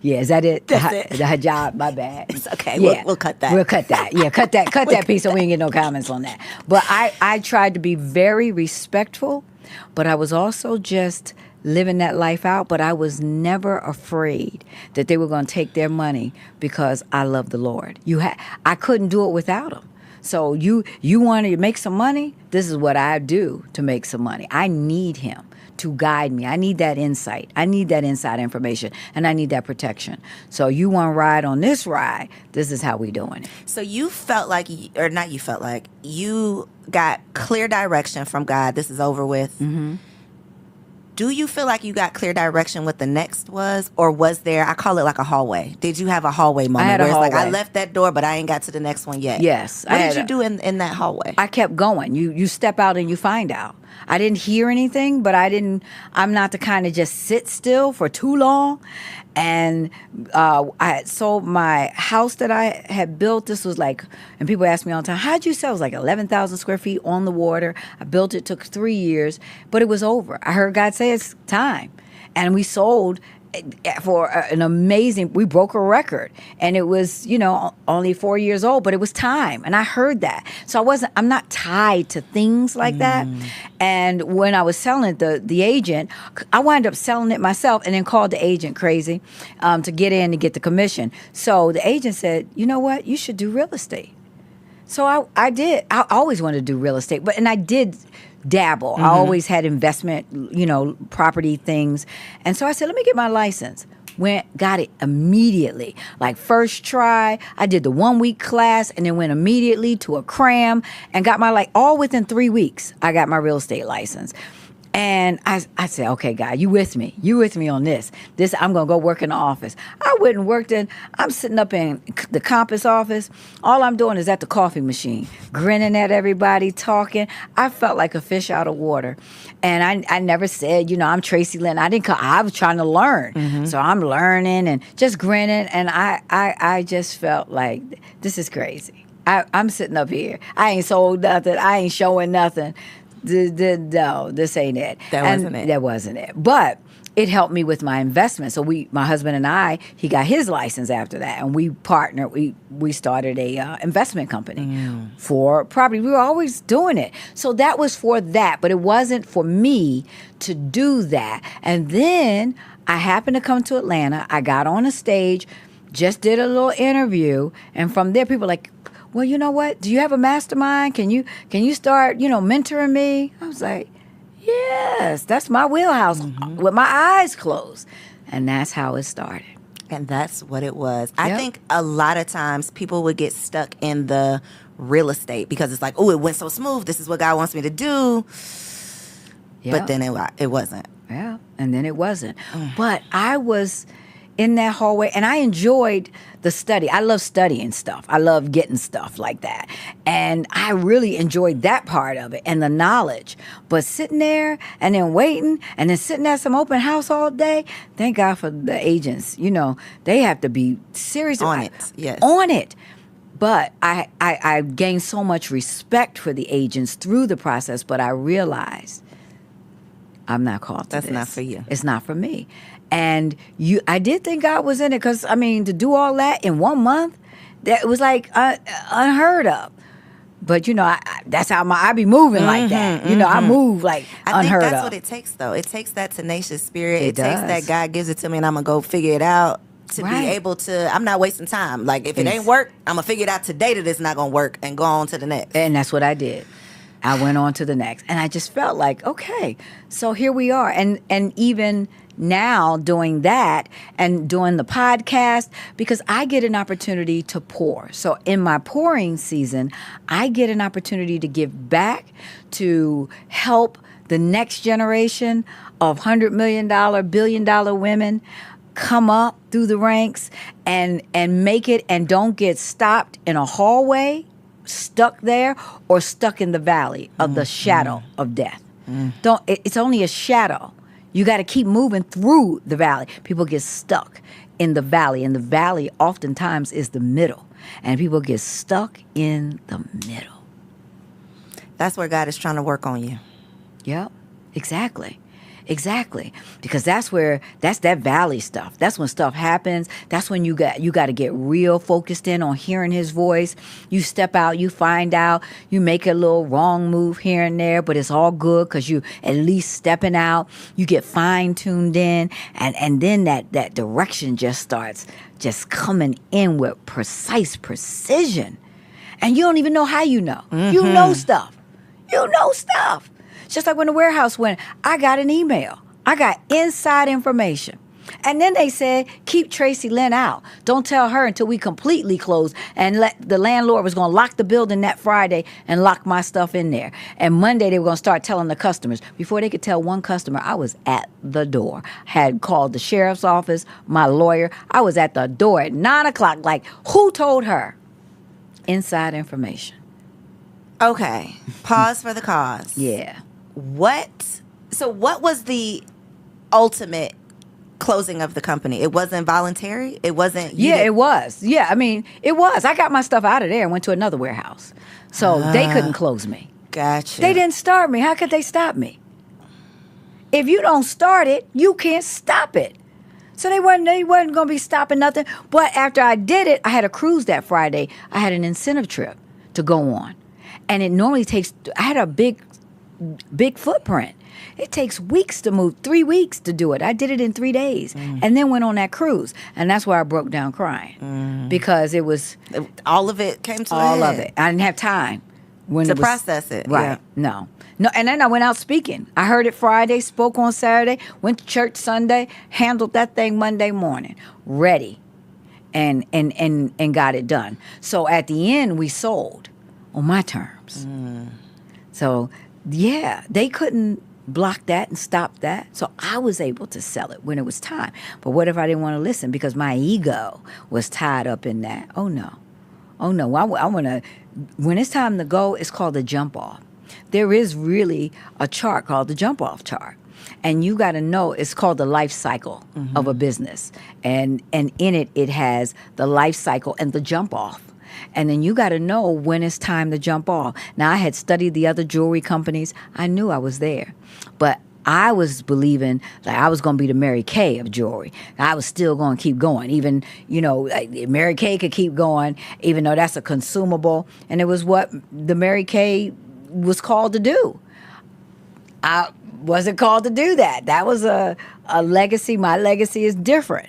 Yeah. Is that it? That's it. The hijab. My bad. It's okay. Yeah. We'll cut that. We'll cut that. Yeah, cut that piece, so we ain't get no comments on that. But I tried to be very respectful. But I was also just living that life out. But I was never afraid that they were going to take their money because I love the Lord. I couldn't do it without them. So you want to make some money? This is what I do to make some money. I need him to guide me. I need that insight. I need that inside information, and I need that protection. So you want to ride on this ride, this is how we doing it. So you felt like, or not you felt like, you got clear direction from God. This is over with. Mm-hmm. Do you feel like you got clear direction what the next was? Or was there, I call it like a hallway. Did you have a hallway moment had a where it's like, I hallway. left that door, but I ain't got to the next one yet? Yes. What did you do in that hallway? I kept going. You step out and you find out. I didn't hear anything, but I'm not the kind to just sit still for too long. And I had sold my house that I had built. This was like, and people ask me all the time, how'd you sell? It was like 11,000 square feet on the water. I built it, took 3 years, but it was over. I heard God say it's time. And we sold for an amazing, we broke a record, and it was, only 4 years old, but it was time. And I heard that. So I'm not tied to things like that. And when I was selling it, the agent, I wound up selling it myself and then called the agent crazy to get in to get the commission. So the agent said, you know what, you should do real estate. So I did. I always wanted to do real estate, and I did dabble. I always had investment, property things. And so I said, let me get my license. Got it immediately. Like first try, I did the 1 week class and then went immediately to a cram and got all within 3 weeks, I got my real estate license. And I said, okay, God, you with me? You with me on this? I'm going to go work in the office. I went and worked I'm sitting up in the Compass office. All I'm doing is at the coffee machine, grinning at everybody, talking. I felt like a fish out of water. And I never said, I'm Traci Lynn. I was trying to learn. So I'm learning and just grinning. And I just felt like, this is crazy. I'm sitting up here. I ain't sold nothing. I ain't showing nothing. No, this ain't it. That wasn't it. But it helped me with my investment. So my husband and I, he got his license after that, and we partnered. We started a investment company for property. We were always doing it. So that was for that, but it wasn't for me to do that. And then I happened to come to Atlanta. I got on a stage, just did a little interview, and from there, people were like, well, you know what? Do you have a mastermind? Can you start, mentoring me? I was like, yes, that's my wheelhouse with my eyes closed. And that's how it started. And that's what it was. Yep. I think a lot of times people would get stuck in the real estate because it's like, oh, it went so smooth. This is what God wants me to do. Yep. But then it wasn't. Yeah, and then it wasn't. But I was in that hallway, and I enjoyed the study. I love studying stuff. I love getting stuff like that. And I really enjoyed that part of it and the knowledge. But sitting there and then waiting and then sitting at some open house all day, thank God for the agents. They have to be serious on it. Yes. On it. But I gained so much respect for the agents through the process, but I realized I'm not called to this. That's not for you. It's not for me. And I did think God was in it because, to do all that in 1 month, that was like unheard of. But, that's how I be moving like that. I move like unheard of. I think that's what it takes, though. It takes that tenacious spirit. It takes that God gives it to me and I'm going to go figure it out to Right. be able to, I'm not wasting time. Like, if it ain't work, I'm going to figure it out today that it's not going to work and go on to the next. And that's what I did. I went on to the next. And I just felt like, okay, so here we are. And even now doing that and doing the podcast, because I get an opportunity to pour. So in my pouring season, I get an opportunity to give back, to help the next generation of $100 million, $1 billion women come up through the ranks and make it, and don't get stopped in a hallway, stuck there, or stuck in the valley of the shadow of death. It's only a shadow. You got to keep moving through the valley. People get stuck in the valley, and the valley oftentimes is the middle, and people get stuck in the middle. That's where God is trying to work on you. Yep, exactly. Because that's that valley stuff. That's when stuff happens. That's when you got to get real focused in on hearing his voice. You step out, you find out, you make a little wrong move here and there, but it's all good because you at least stepping out. You get fine tuned in, and then that direction just starts just coming in with precise precision. And you don't even know how you know. You know stuff. Just like when the warehouse went, I got an email. I got inside information. And then they said, keep Traci Lynn out. Don't tell her until we completely close. And the landlord was going to lock the building that Friday and lock my stuff in there. And Monday they were going to start telling the customers. Before they could tell one customer, I was at the door. Had called the sheriff's office, my lawyer. I was at the door at 9 o'clock. Like, who told her? Inside information. Okay. Pause for the cause. Yeah. So what was the ultimate closing of the company? It wasn't voluntary? It wasn't... It was. Yeah, I mean, it was. I got my stuff out of there and went to another warehouse. So they couldn't close me. Gotcha. They didn't start me. How could they stop me? If you don't start it, you can't stop it. So they wasn't going to be stopping nothing. But after I did it, I had a cruise that Friday. I had an incentive trip to go on. And it normally takes... I had a big footprint. It takes weeks to move, 3 weeks to do it. I did it in 3 days and then went on that cruise. And that's where I broke down crying because it was... All of it came to all a head. of it. I didn't have time. To process it. Right. Yeah. No. And then I went out speaking. I heard it Friday, spoke on Saturday, went to church Sunday, handled that thing Monday morning, ready, and got it done. So at the end, we sold on my terms. So, yeah, they couldn't block that and stop that. So I was able to sell it when it was time. But what if I didn't want to listen because my ego was tied up in that? Oh, no. I want to, when it's time to go, it's called the jump off. There is really a chart called the jump off chart. And you got to know it's called the life cycle of a business. And in it has the life cycle and the jump off. And then you got to know when it's time to jump off. Now, I had studied the other jewelry companies. I knew I was there. But I was believing that I was going to be the Mary Kay of jewelry. I was still going to keep going. Even, like Mary Kay could keep going, even though that's a consumable. And it was what the Mary Kay was called to do. I wasn't called to do that. That was a legacy. My legacy is different.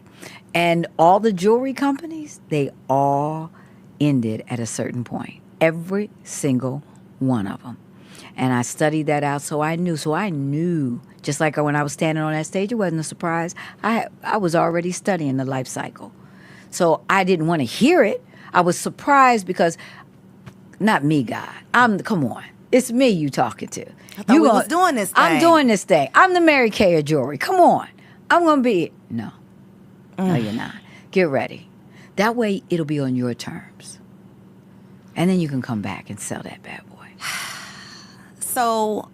And all the jewelry companies, they all ended at a certain point. Every single one of them. And I studied that out, so I knew. Just like when I was standing on that stage, it wasn't a surprise. I was already studying the life cycle. So I didn't want to hear it. I was surprised because, not me, God. Come on. It's me you talking to. I thought we was doing this thing. I'm doing this thing. I'm the Mary Kay of jewelry. Come on. I'm going to be... No, you're not. Get ready. That way, it'll be on your terms. And then you can come back and sell that bad boy. So,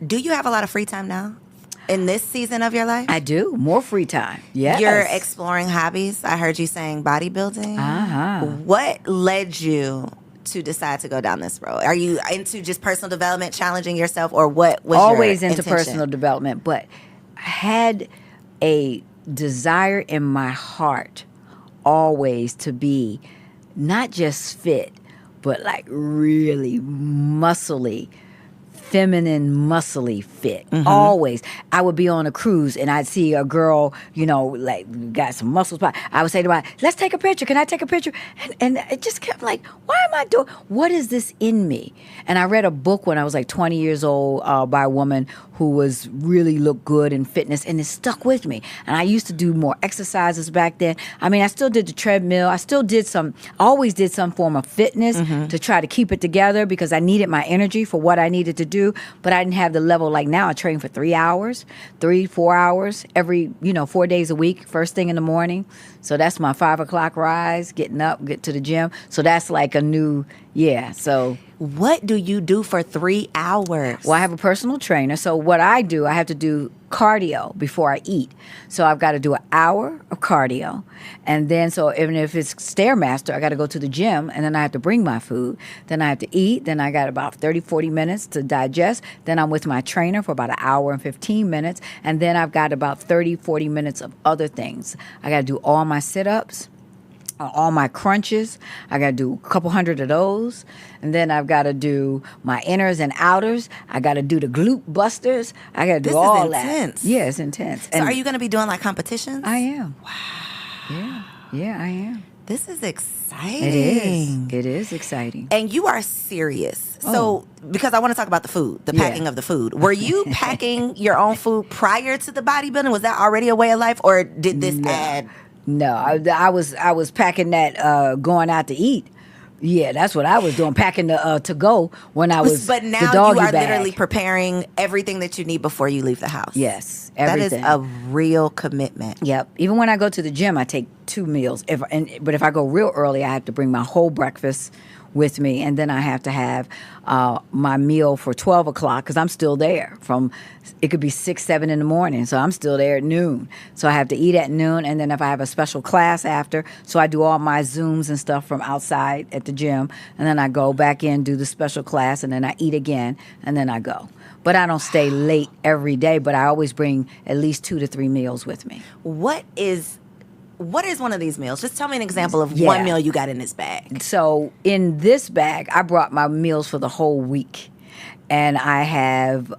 do you have a lot of free time now in this season of your life? I do. More free time. Yes. You're exploring hobbies. I heard you saying bodybuilding. Uh-huh. What led you to decide to go down this road? Are you into just personal development, challenging yourself, or what was always your into intention? personal development, but I had a desire in my heart always to be not just fit, but like really muscly, feminine, muscly fit. Always. I would be on a cruise and I'd see a girl, like got some muscles. I would say to her, let's take a picture. Can I take a picture? And it just kept like, why am I doing, what is this in me? And I read a book when I was like 20 years old by a woman who was really looked good in fitness, and it stuck with me. And I used to do more exercises back then. I mean, I still did the treadmill. I still did always did some form of fitness to try to keep it together because I needed my energy for what I needed to do, but I didn't have the level like now. I train for 3 hours, 4 hours every, 4 days a week, first thing in the morning. So that's my 5 o'clock rise, getting up, get to the gym. So that's like a new, so. What do you do for 3 hours? Well, I have a personal trainer. So what I do, I have to do cardio before I eat. So I've got to do an hour of cardio. And then, so even if it's Stairmaster, I got to go to the gym, and then I have to bring my food. Then I have to eat. Then I got about 30, 40 minutes to digest. Then I'm with my trainer for about an hour and 15 minutes. And then I've got about 30, 40 minutes of other things. I got to do all my sit-ups, all my crunches. I got to do a couple hundred of those. And then I've got to do my inners and outers. I got to do the glute busters. I got to do all that. This is intense. Yeah, it's intense. So are you going to be doing like competitions? I am. Wow. Yeah, I am. This is exciting. It is. It is exciting. And you are serious. So, because I want to talk about the food, the packing of the food. Were you packing your own food prior to the bodybuilding? Was that already a way of life, or did this add? No, I was packing that going out to eat. Yeah, that's what I was doing, packing the to go when I was. But now the doggy you are bag. literally preparing everything that you need before you leave the house. Yes, everything. That is a real commitment. Yep. Even when I go to the gym, I take 2 meals. But if I go real early, I have to bring my whole breakfast with me, and then I have to have my meal for 12 o'clock because I'm still there from. It could be 6, 7 in the morning, so I'm still there at noon. So I have to eat at noon, and then if I have a special class after, so I do all my Zooms and stuff from outside at the gym, and then I go back in, do the special class, and then I eat again, and then I go. But I don't stay late every day, but I always bring at least 2 to 3 meals with me. What is one of these meals? Just tell me an example of one meal you got in this bag. So in this bag, I brought my meals for the whole week, and I have.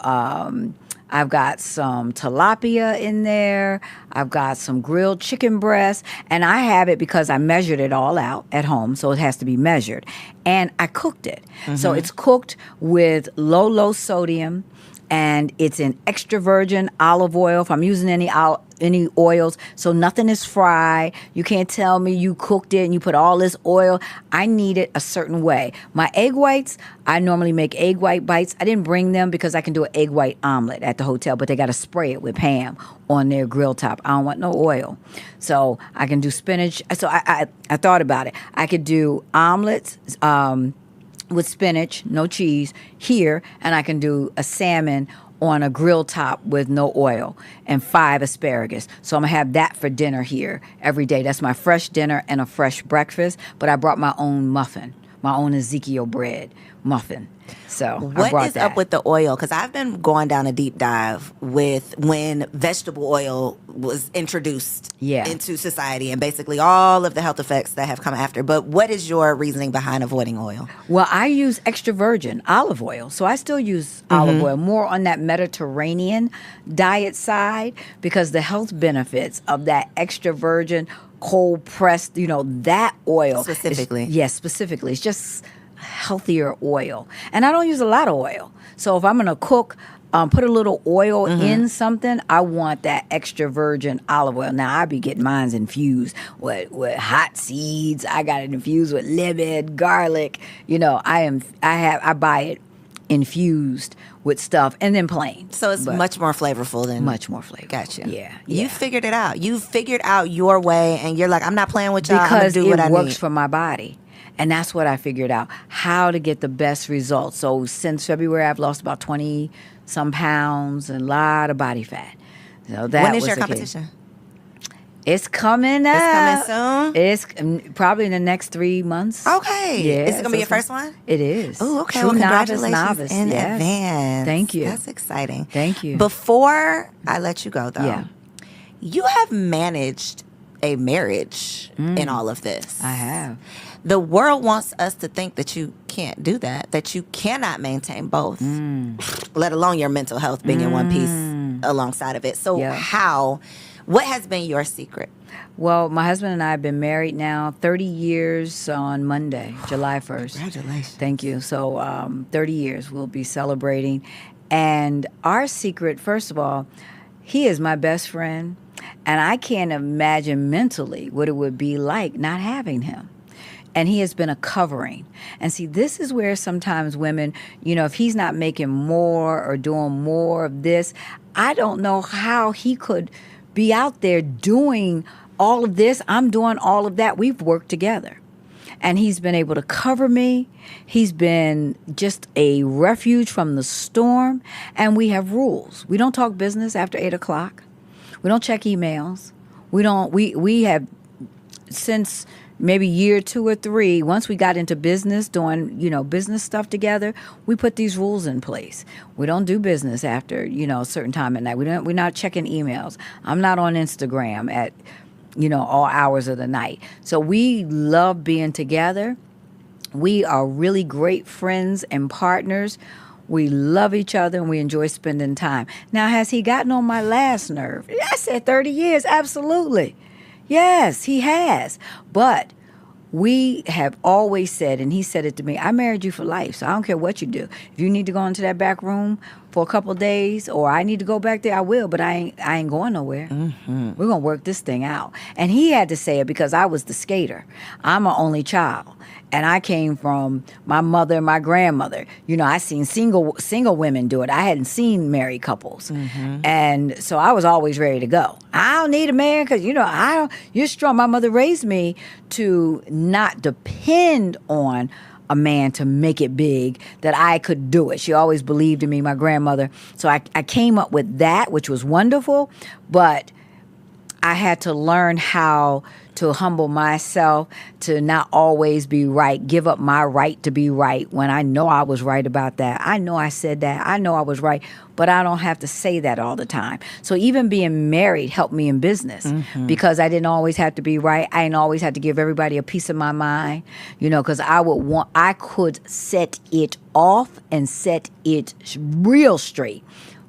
I've got some tilapia in there. I've got some grilled chicken breast. And I have it because I measured it all out at home, so it has to be measured. And I cooked it. So it's cooked with low sodium, and it's in extra virgin olive oil. If I'm using any oils, so nothing is fried. You can't tell me you cooked it and you put all this oil. I need it a certain way. My egg whites, I normally make egg white bites. I didn't bring them because I can do an egg white omelet at the hotel, but they got to spray it with Pam on their grill top. I don't want no oil. So I can do spinach. So I thought about it. I could do omelets, with spinach, no cheese here, and I can do a salmon on a grill top with no oil and 5 asparagus. So I'm going to have that for dinner here every day. That's my fresh dinner and a fresh breakfast, but I brought my own muffin, my own Ezekiel bread muffin. So what is up with the oil? Because I've been going down a deep dive with when vegetable oil was introduced into society and basically all of the health effects that have come after. But what is your reasoning behind avoiding oil? Well, I use extra virgin olive oil. So I still use olive oil, more on that Mediterranean diet side, because the health benefits of that extra virgin cold pressed, that oil. Specifically. Yes, specifically. It's just healthier oil. And I don't use a lot of oil. So if I'm going to cook, put a little oil in something, I want that extra virgin olive oil. Now, I be getting mine infused with hot seeds. I got it infused with lemon, garlic. I buy it infused with stuff and then plain. So it's much more flavorful than... Much more flavorful. Gotcha. Yeah. You figured it out. You figured out your way, and you're like, I'm not playing with y'all. I'm going to do what I need. Because it works for my body. And that's what I figured out, how to get the best results. So since February, I've lost about 20-some pounds and a lot of body fat. So that when is was your the competition? Key. It's coming up. It's coming soon? It's probably in the next 3 months. Okay. Yeah. Is it going to be your first one? It is. Oh, okay. True well, congratulations novice. in Yes. advance. Thank you. That's exciting. Thank you. Before I let you go, though, you have managed a marriage in all of this. I have. The world wants us to think that you can't do that you cannot maintain both, let alone your mental health being in one piece alongside of it. So what has been your secret? Well, my husband and I have been married now 30 years on Monday, July 1st. Congratulations. Thank you. So 30 years we'll be celebrating. And our secret, first of all, he is my best friend. And I can't imagine mentally what it would be like not having him. And he has been a covering. And see, this is where sometimes women, if he's not making more or doing more of this, I don't know how he could be out there doing all of this. I'm doing all of that. We've worked together. And he's been able to cover me. He's been just a refuge from the storm. And we have rules. We don't talk business after 8 o'clock. We don't check emails. We have, since maybe year 2 or 3, once we got into business, doing, business stuff together, we put these rules in place. We don't do business after, a certain time at night. We're not checking emails. I'm not on Instagram at, all hours of the night. So we love being together. We are really great friends and partners. We love each other and we enjoy spending time. Now, has he gotten on my last nerve? I said 30 years, absolutely. Yes, he has. But we have always said, and he said it to me, I married you for life, so I don't care what you do. If you need to go into that back room for a couple of days, or I need to go back there, I will, but I ain't going nowhere. We're going to work this thing out. And he had to say it because I was the skater. I'm an only child. And I came from my mother and my grandmother. You know, I seen single women do it. I hadn't seen married couples. And so I was always ready to go. I don't need a man because, you know, you're strong. My mother raised me to not depend on a man to make it big, that I could do it. She always believed in me, my grandmother. So I came up with that, which was wonderful. But I had to learn how to humble myself, to not always be right, give up my right to be right when I know I was right about that. I know I said that. I know I was right, but I don't have to say that all the time. So even being married helped me in business because I didn't always have to be right. I didn't always have to give everybody a piece of my mind, you know, because I could set it off and set it real straight.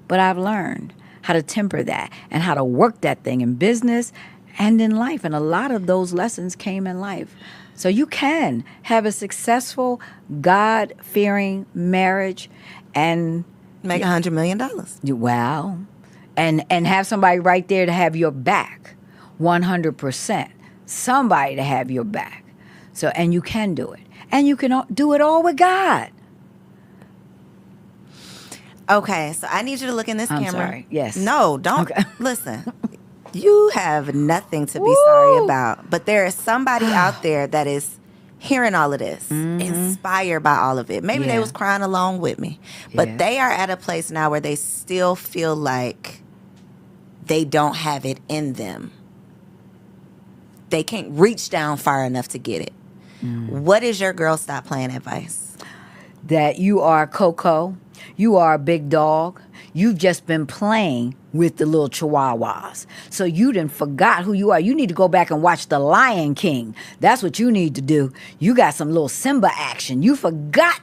But I've learned how to temper that and how to work that thing in business and in life. And a lot of those lessons came in life. So you can have a successful, God-fearing marriage and Make $100 million. wow. And have somebody right there to have your back, 100%. Somebody to have your back. So, and you can do it. And you can do it all with God. Okay, so I need you to look in this I'm camera. sorry. Yes. No, don't. Okay. Listen, you have nothing to be sorry about. But there is somebody out there that is hearing all of this, inspired by all of it. Maybe they Yeah. was crying along with me. But Yeah. they are at a place now where they still feel like they don't have it in them. They can't reach down far enough to get it. What is your girl stop playing advice? That you are Coco, you are a big dog. You've just been playing with the little chihuahuas. So you done forgot who you are. You need to go back and watch The Lion King. That's what you need to do. You got some little Simba action. You forgot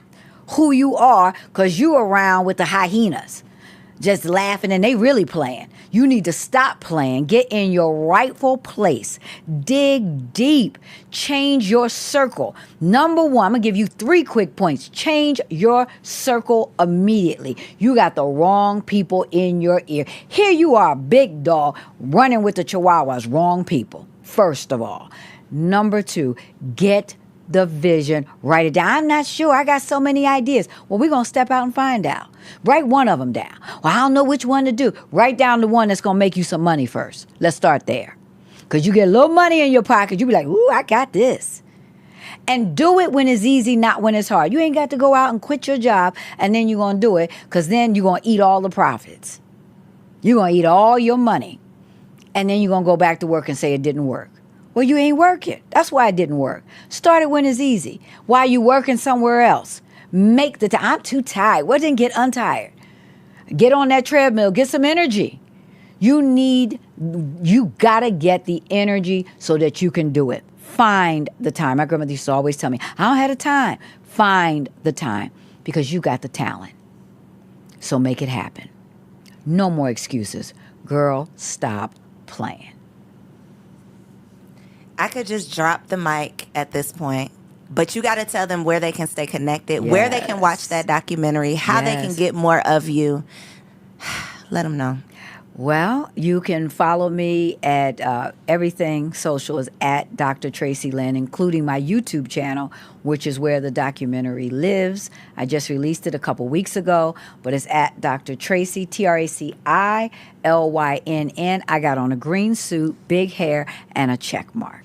who you are because you around with the hyenas. Just laughing and they really playing. You need to stop playing. Get in your rightful place. Dig deep. Change your circle. Number one, I'm going to give you 3 quick points. Change your circle immediately. You got the wrong people in your ear. Here you are, big dog, running with the chihuahuas. Wrong people, first of all. Number 2, get the vision. Write it down. I'm not sure. I got so many ideas. Well, we're going to step out and find out. Write one of them down. Well, I don't know which one to do. Write down the one that's going to make you some money first. Let's start there. Because you get a little money in your pocket, you be like, ooh, I got this. And do it when it's easy, not when it's hard. You ain't got to go out and quit your job and then you're going to do it because then you're going to eat all the profits. You're going to eat all your money. And then you're going to go back to work and say it didn't work. Well, you ain't working. That's why it didn't work. Start it when it's easy. Why you working somewhere else? Make the time. I'm too tired. Well, then get untired. Get on that treadmill. Get some energy. You got to get the energy so that you can do it. Find the time. My grandmother used to always tell me, I don't have the time. Find the time because you got the talent. So make it happen. No more excuses. Girl, stop playing. I could just drop the mic at this point, but you got to tell them where they can stay connected, where they can watch that documentary, how they can get more of you. Let them know. Well, you can follow me at everything social is at Dr. Traci Lynn, including my YouTube channel, which is where the documentary lives. I just released it a couple weeks ago, but it's at Dr. Traci, TraciLynn. I got on a green suit, big hair, and a check mark.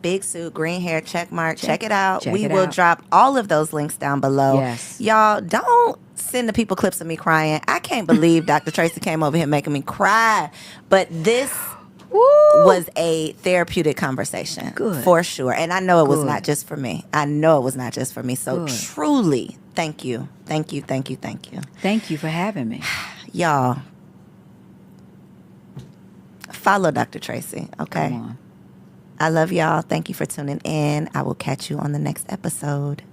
Big suit, green hair, check mark. Check it out. Check we it will out. drop all of those links down below. Yes. Y'all, don't send the people clips of me crying. I can't believe Dr. Traci came over here making me cry. But this was a therapeutic conversation. Good. For sure. And I know it was Good. not just for me. I know it was not just for me. So Good. truly, thank you. Thank you, thank you, thank you. Thank you for having me. Y'all, follow Dr. Traci, okay? Come on. I love y'all. Thank you for tuning in. I will catch you on the next episode.